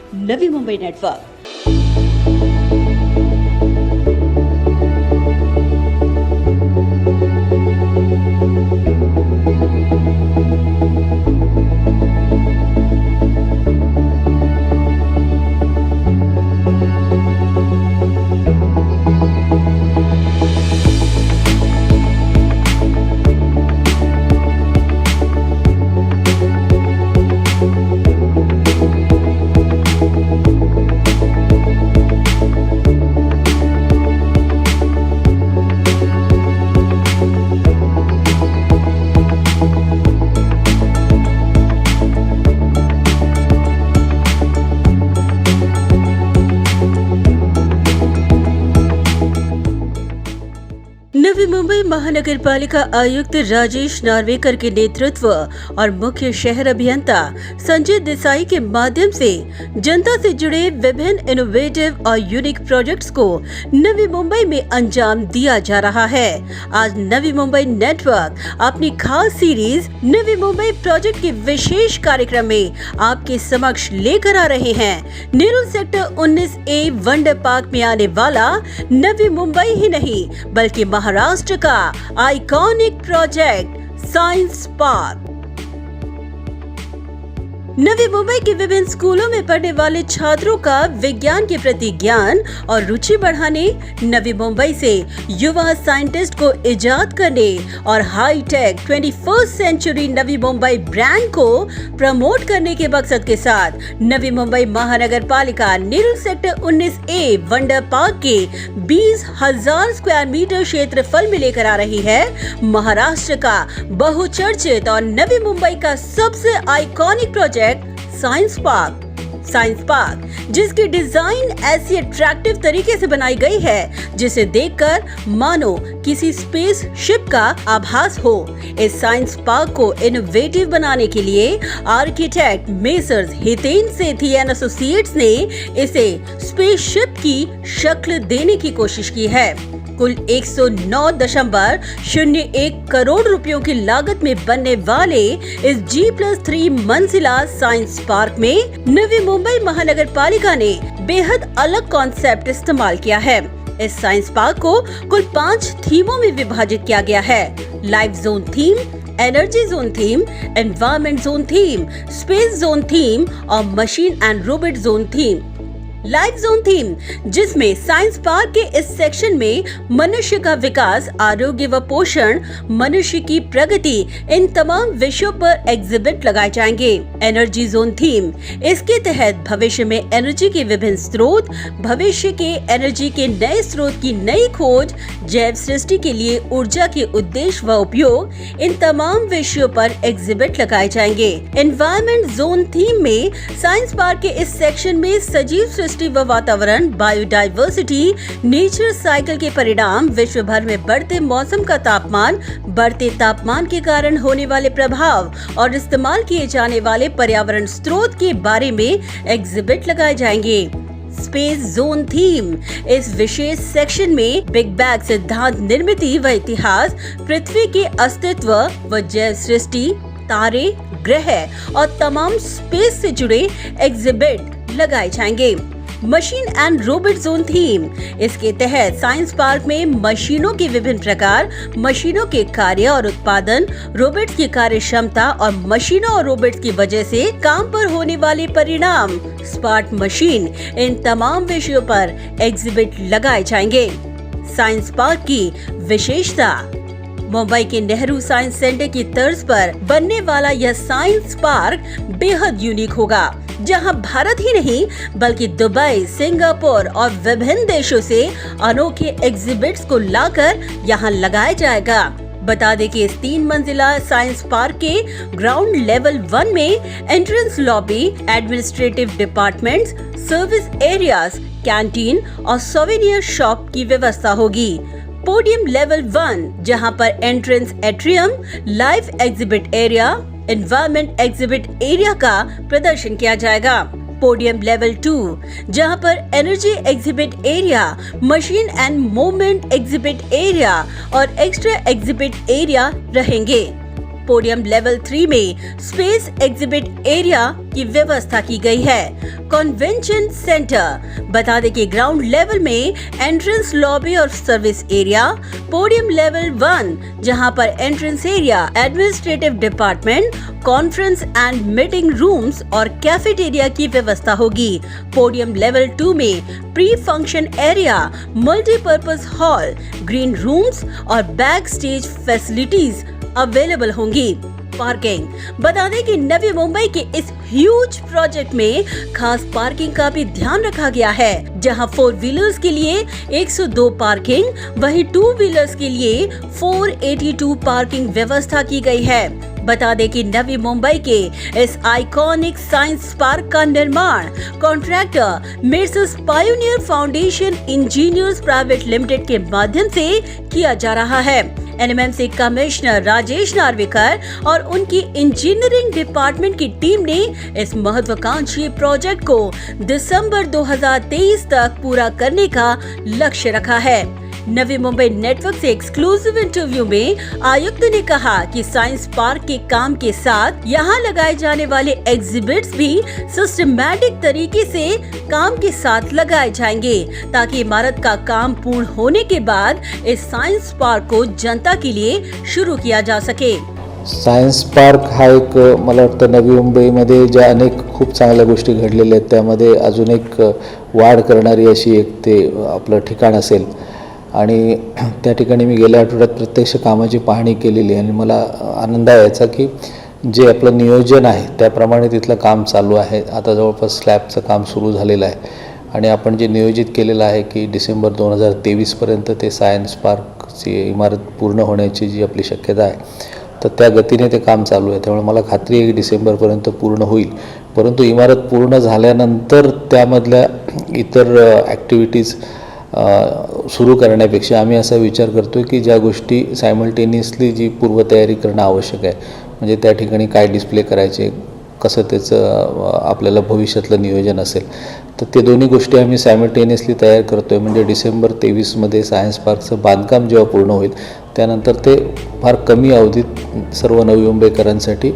Navi Mumbai network. Navi Mumbai महानगर पालिका आयुक्त राजेश नार्वेकर के नेतृत्व और मुख्य शहर अभियंता संजय देसाई के माध्यम से जनता से जुड़े विभिन्न इनोवेटिव और यूनिक प्रोजेक्ट्स को नवी मुंबई में अंजाम दिया जा रहा है। आज नवी मुंबई नेटवर्क अपनी खास सीरीज नवी मुंबई प्रोजेक्ट के विशेष कार्यक्रम में आपके समक्ष लेकर आ रहे हैं। Nehru sector 19A wonder park में आने वाला नवी मुंबई ही नहीं बल्कि महाराष्ट्र का iconic project science park. Navi Mumbai के विभिन्न स्कूलों में पढ़ने वाले छात्रों का विज्ञान के प्रति ज्ञान और रुचि बढ़ाने, नवी मुंबई से युवा साइंटिस्ट को इजाद करने और high tech 21st century Navi Mumbai brand को प्रमोट करने के मकसद के साथ नवी मुंबई महानगर पालिका Nehru sector 19A wonder park के 20,000 स्क्वायर मीटर क्षेत्रफल में लेकर आ रही है महाराष्ट्र का बहुचर्चित और नवी मुंबई का सबसे आइकॉनिक प्रोजेक्ट साइंस पार्क, जिसकी डिजाइन ऐसी अट्रैक्टिव तरीके से बनाई गई है जिसे देखकर मानो किसी स्पेस शिप का आभास हो। इस साइंस पार्क को इनोवेटिव बनाने के लिए architect messrs Hiten Sethi and associates ने इसे स्पेस शिप की शक्ल देने की कोशिश की है। कुल 109.01 करोड़ रुपयों की लागत में बनने वाले इस G+3 मंजिला साइंस पार्क में नवी मुंबई महानगर पालिका ने बेहद अलग कॉन्सेप्ट इस्तेमाल किया है। इस साइंस पार्क को कुल 5 थीमों में विभाजित किया गया है। Life zone theme, energy zone theme, environment zone theme, space zone theme और machine and robot zone theme. Life zone theme, जिसमें साइंस पार्क के इस सेक्शन में मनुष्य का विकास, आरोग्य व पोषण, मनुष्य की प्रगति, इन तमाम विषयों पर एग्जिबिट लगाए जाएंगे। एनर्जी जोन थीम, इसके तहत भविष्य में एनर्जी के विभिन्न स्रोत, भविष्य के एनर्जी के नए स्रोत की नई खोज, जैव सृष्टि के लिए ऊर्जा के उद्देश्य व उपयोग, इन तमाम विषयों पर एग्जिबिट लगाए जाएंगे। एनवायरमेंट जोन थीम में साइंस पार्क के इस सेक्शन में सजीव सृष्टि व वातावरण, बायोडाइवर्सिटी, नेचर साइकिल के परिणाम, विश्व भर में बढ़ते मौसम का तापमान, बढ़ते तापमान के कारण होने वाले प्रभाव और इस्तेमाल किए जाने वाले पर्यावरण स्रोत के बारे में एग्जिबिट लगाए जाएंगे। स्पेस जोन थीम, इस विशेष सेक्शन में बिग बैंग सिद्धांत, निर्मिति व इतिहास, पृथ्वी के अस्तित्व व जैव सृष्टि, तारे, ग्रह और तमाम स्पेस से जुड़े एग्जिबिट लगाए जाएंगे। Machine and robot zone theme, इसके तहत साइंस पार्क में मशीनों के विभिन्न प्रकार, मशीनों के कार्य और उत्पादन, रोबोट की कार्य क्षमता और मशीनों और रोबोट की वजह से काम पर होने वाले परिणाम, स्मार्ट मशीन, इन तमाम विषयों पर एग्जिबिट लगाए जाएंगे। साइंस पार्क की विशेषता, मुंबई के नेहरू साइंस सेंटर की तर्ज पर बनने वाला यह साइंस पार्क बेहद यूनिक होगा, जहां भारत ही नहीं बल्कि दुबई, सिंगापुर और विभिन्न देशों से अनोखे एग्जिबिट्स को लाकर यहां लगाया जाएगा। बता दें कि इस 3 मंजिला साइंस पार्क के ग्राउंड लेवल 1 में entrance lobby, administrative departments, service areas, canteen और सोवेनियर शॉप की व्यवस्था होगी। पोडियम लेवल 1, जहां पर entrance atrium, live exhibit area, environment exhibit area का प्रदर्शन किया जाएगा। पोडियम लेवल 2, जहां पर energy exhibit area, machine and movement exhibit area और एक्स्ट्रा एग्जिबिट एरिया रहेंगे। पोडियम लेवल 3 में स्पेस एग्जिबिट एरिया की व्यवस्था की गई है। कन्वेंशन सेंटर, बता दें कि ग्राउंड लेवल में एंट्रेंस लॉबी और सर्विस एरिया, पोडियम लेवल 1 जहां पर entrance area, administrative department, conference and meeting rooms और कैफेटेरिया की व्यवस्था होगी। पोडियम लेवल 2 में pre function area, multipurpose hall, green rooms और बैक स्टेज फैसिलिटीज अवेलेबल होंगी। पार्किंग, बता दें कि नवी मुंबई के इस ह्यूज प्रोजेक्ट में खास पार्किंग का भी ध्यान रखा गया है, जहां 4 व्हीलर्स के लिए 102 पार्किंग, वहीं 2 व्हीलर्स के लिए 482 पार्किंग व्यवस्था की गई है। बता दें कि नवी मुंबई के इस आइकॉनिक साइंस पार्क का निर्माण contractor messrs pioneer foundation engineers private limited के माध्यम से किया जा रहा है। एनएमएमसी कमिश्नर राजेश नार्वेकर और उनकी इंजीनियरिंग डिपार्टमेंट की टीम ने इस महत्वाकांक्षी प्रोजेक्ट को दिसंबर 2023 तक पूरा करने का लक्ष्य रखा है। नवी मुंबई नेटवर्क से एक्सक्लूसिव इंटरव्यू में आयुक्त ने कहा कि साइंस पार्क के काम के साथ यहाँ लगाए जाने वाले एग्जिबिट्स भी सिस्टमैटिक तरीके से काम के साथ लगाए जाएंगे, ताकि इमारत का काम पूर्ण होने के बाद इस साइंस पार्क को जनता के लिए शुरू किया जा सके। सायन्स पार्क हा एक मला वाटतं नवी मुंबईमध्ये ज्या अनेक खूप चांगल्या गोष्टी घडलेल्या आहेत त्यामध्ये अजून एक वाढ करणारी अशी एक ते आपलं ठिकाण असेल आणि त्या ठिकाणी मी गेल्या आठवड्यात प्रत्यक्ष कामाची पाहणी केलेली आणि मला आनंद आहे याचा की जे आपलं नियोजन आहे त्याप्रमाणे तिथलं काम चालू आहे। आता जवळपास स्लॅबचं काम सुरू झालेलं आहे आणि आपण जे नियोजित केलेलं आहे की डिसेंबर 2023 पर्यंत ते सायन्स पार्कची इमारत पूर्ण होण्याची जी आपली शक्यता आहे तर त्या गतीने ते काम चालू आहे। त्यामुळे मला खात्री आहे की डिसेंबरपर्यंत पूर्ण होईल, परंतु इमारत पूर्ण झाल्यानंतर त्यामधल्या इतर ॲक्टिव्हिटीज सुरू करण्यापेक्षा आम्ही असा विचार करतो की ज्या गोष्टी सायमल्टेनियसली जी पूर्वतयारी करणं आवश्यक आहे, म्हणजे त्या ठिकाणी काय डिस्प्ले करायचे, कसं त्याचं आपल्याला भविष्यातलं नियोजन असेल, तर ते दोन्ही गोष्टी आम्ही सायमल्टेनियसली तयार करतो आहे। म्हणजे डिसेंबर 23मध्ये सायन्स पार्कचं बांधकाम जेव्हा पूर्ण होईल त्यानंतर ते फार कमी अवधीत सर्व नवी मुंबईकरांसाठी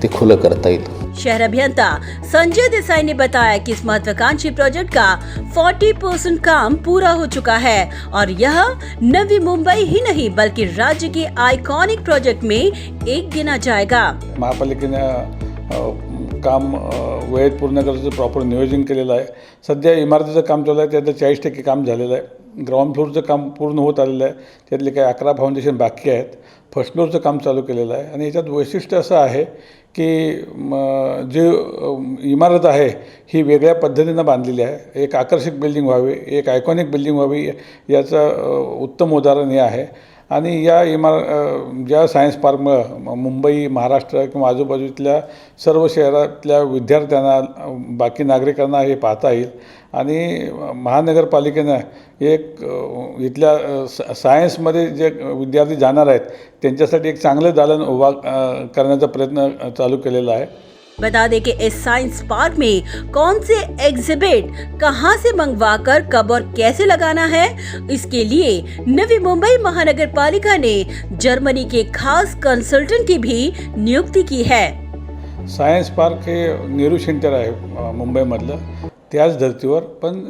ते खुलं करता येईल। शहर अभियंता संजय देसाई ने बताया कि इस महत्वाकांक्षी प्रोजेक्ट का 40% काम पूरा हो चुका है और यह नवी मुंबई ही नहीं बल्कि राज्य के आइकॉनिक प्रोजेक्ट में एक गिना जाएगा। महापालिकेने काम वेळेत पूर्ण करायचं प्रॉपर नियोजन केलेलं आहे। सध्या इमारतीचं काम चालू आहे, त्यातलं 40% काम झालेलं आहे। ग्राउंड फ्लोअरचं काम पूर्ण होत आलेलं आहे, त्यातले काही 11 फाउंडेशन बाकी आहेत। फर्स्ट फ्लोअरचं काम चालू केलेलं आहे आणि याच्यात वैशिष्ट्य असं आहे की जे इमारत आहे ही वेगळ्या पद्धतीनं बांधलेली आहे। एक आकर्षक बिल्डिंग व्हावी, एक आयकॉनिक बिल्डिंग व्हावी याचं उत्तम उदाहरण हे आहे। आणि या ज्या सायन्स पार्कमुळं मुंबई, महाराष्ट्र किंवा आजूबाजूतल्या सर्व शहरातल्या विद्यार्थ्यांना, बाकी नागरिकांना हे पाहता येईल आणि महानगरपालिकेनं एक इथल्या सायन्समध्ये जे विद्यार्थी जाणार आहेत त्यांच्यासाठी एक चांगलं दालन उभा करण्याचा प्रयत्न चालू केलेला आहे। बता दें कि इस साइंस पार्क में कौन से एग्जिबिट कहां से मंगवाकर कब और कैसे लगाना है, इसके लिए नवी मुंबई महानगर पालिका ने जर्मनी के खास कंसल्टेंट की भी नियुक्ती की है। सायन्स पार्क हे नेहरू सेंटर आहे मुंबईमधलं, त्याच धर्तीवर पण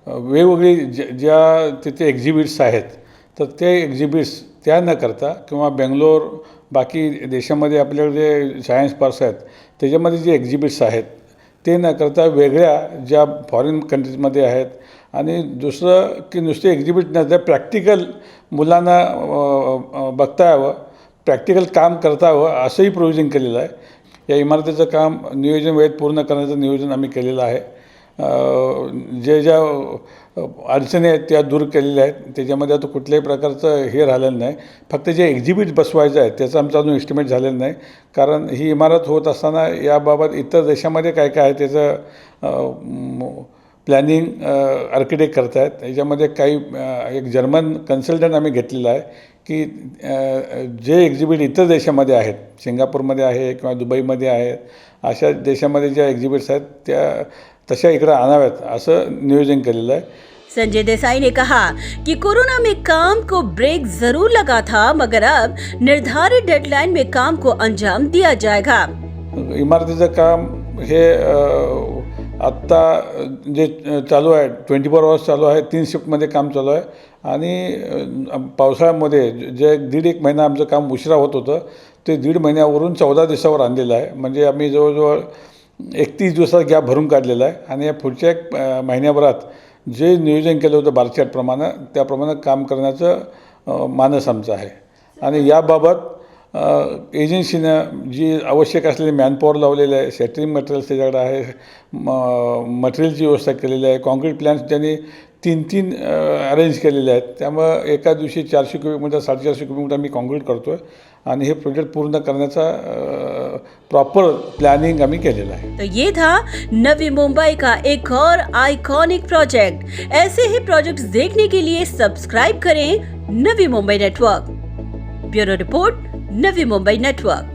वेगवेगळी ज्या तिथे एक्झिबिट्स आहेत तर ते एक्झिबिट्स त्या न करता किंवा बेंगलोर, बाकी देशामध्ये आपल्याकडे जे सायन्स पार्क्स आहेत त्याच्यामध्ये जे एक्झिबिट्स आहेत ते न करता वेगळ्या ज्या फॉरेन कंट्रीजमध्ये आहेत आणि दुसरं की नुसते एक्झिबिट नसतं, प्रॅक्टिकल मुलांना बघता यावं, प्रॅक्टिकल काम करता यावं असंही प्रोव्हिजन केलेलं आहे। या इमारतीचं काम नियोजन वेळेत पूर्ण करण्याचं नियोजन आम्ही केलेलं आहे। ज्या अडचणी आहेत त्या दूर केलेल्या आहेत, त्याच्यामध्ये आता कुठल्याही प्रकारचं हे राहिलेलं नाही। फक्त जे एक्झिबिट बसवायचं आहे त्याचं आमचं अजून एस्टिमेट झालेलं नाही, कारण ही इमारत होत असताना याबाबत इतर देशामध्ये काय काय आहे त्याचं प्लॅनिंग आर्किटेक्ट करत आहेत। याच्यामध्ये काही एक जर्मन कन्सल्टंट आम्ही घेतलेला आहे की जे एक्झिबिट इतर देशामध्ये आहेत, सिंगापूरमध्ये आहे किंवा दुबईमध्ये आहेत, अशा देशामध्ये ज्या एक्झिबिट्स आहेत त्या तशा इकडं आणाव्यात असं नियोजन केलेलं आहे। संजय देसाई ने कहा कि कोरोना में काम को ब्रेक जरूर लगा था, मगर अब निर्धारित डेडलाइन में काम को अंजाम दिया जाएगा। इमारतीचं काम हे आत्ता जे चालू आहे 24 आवर्स चालू आहे, 3 शिफ्टमध्ये काम चालू आहे आणि पावसाळ्यामध्ये जे 1.5 महिना आमचं काम उशिरा होत होतं ते 1.5 महिन्यावरून 14 दिवसावर आणलेलं आहे. म्हणजे आम्ही जवळजवळ 31 दिवसाचा गॅप भरून काढलेला आहे आणि या पुढच्या 1 महिन्याभरात जे नियोजन केलं होतं बारचार्टप्रमाणे त्याप्रमाणे काम करण्याचं मानस आमचं आहे. आणि याबाबत एजन्सीनं जी आवश्यक असलेली मॅनपॉवर लावलेलं आहे, सेटरिंग मटेरियल्स त्याच्याकडे आहे, मटेरियलची व्यवस्था केलेली आहे, कॉन्क्रीट प्लॅन्स त्यांनी 3 अरेंज केलेले आहेत. त्यामुळं एका दिवशी 400 क्युबिक मीटर 450 क्युबिक मीटर आम्ही कॉन्क्रीट करतो आहे आणि हे प्रोजेक्ट पूर्ण करण्याचा प्रॉपर प्लॅनिंग आम्ही केलेलं आहे. तो ये था नवी मुंबई का एक और आइकॉनिक प्रोजेक्ट. ऐसे ही प्रोजेक्ट्स देखने के लिए सब्सक्राइब करें Navi Mumbai network. Bureau report, Navi Mumbai network.